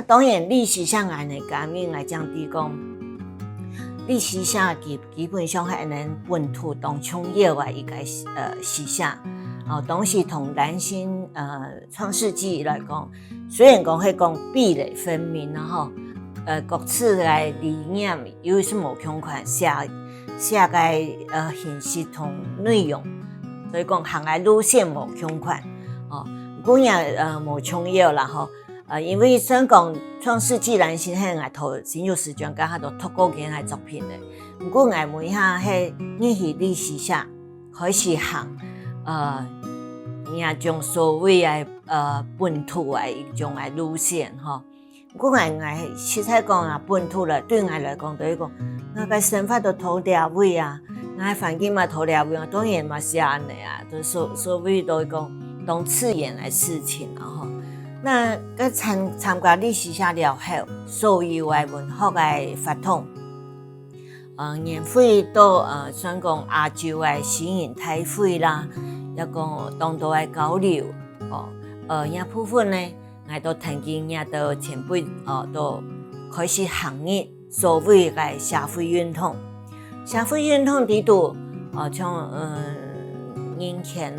当然历史上安尼革命来讲，讲历史上基本上系咱本土当创业的一个时下。当时同南新创世纪来讲，虽然讲迄讲壁垒分明各自的理念有是无相款，写个形式同内容，所以讲行的路线无相款不过也无重要啦因为虽讲创世纪南新迄个投新旧时间甲他都透过几个作品的，不过我问一下，迄日系历史下开始行也将所谓的本土的一种的路线不过我实在讲本土了，对我来讲就是讲，我个生活都土地位我环境嘛土地位当然嘛是安尼都所谓都讲当次眼的事情那个参加历史下了后，所有的文学的发动，年会到算讲亚洲的新颖体会啦，也讲当地的交流也部分呢，我都曾经也到前辈都开始行业所谓的社会运动，社会运动伫度像人权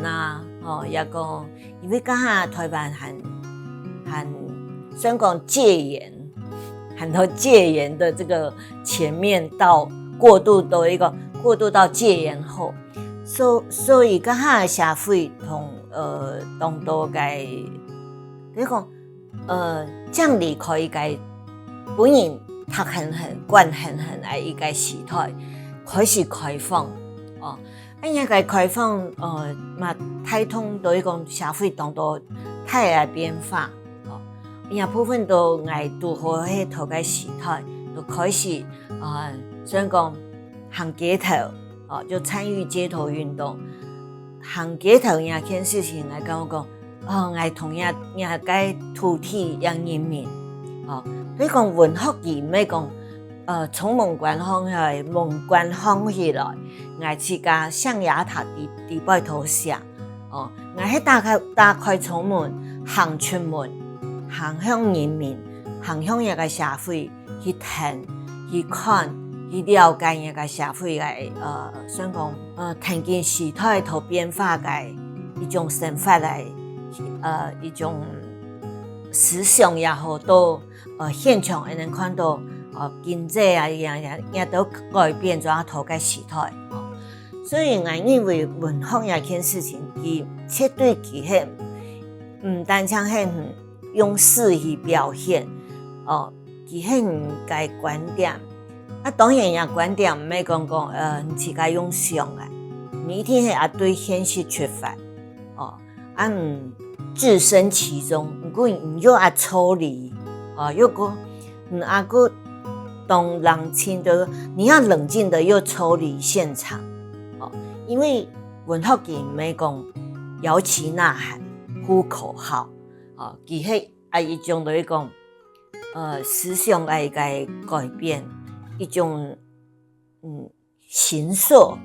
也讲因为刚下台湾虽然讲戒严，很多戒严的这个前面到过渡到戒严后，所以刚下社会同当多个，你讲降离开一个本人读惯很的一个时代开始开放个开放嘛太通对讲社会当多太的变化也部分都拄好迄头个时代，就开始虽然讲行街头就参与街头运动，行街头件事情来跟我讲同也该土地让人民你讲文学义咩讲从蒙关方来蒙关方起来是甲象牙塔伫拜头写迄打开窗门行出门行向人民，行向一个社会去听、去看、去了解一个社会的算讲曾经时代头变化的一种生活的一种思想也好，到现场也能看到经济也都改变咗头个时代所以我认为文学一件事情，佢绝对佢係唔單止係用詩去表現佢係唔個觀點當然也觀點唔係講是個用想你一定係對現實出發唔置身其中，不過你又抽離又講個當人親的你要冷靜的又抽離現場因為文學佢唔係講搖旗吶喊呼口號佢係一種對講思想的一個改變，一種形塑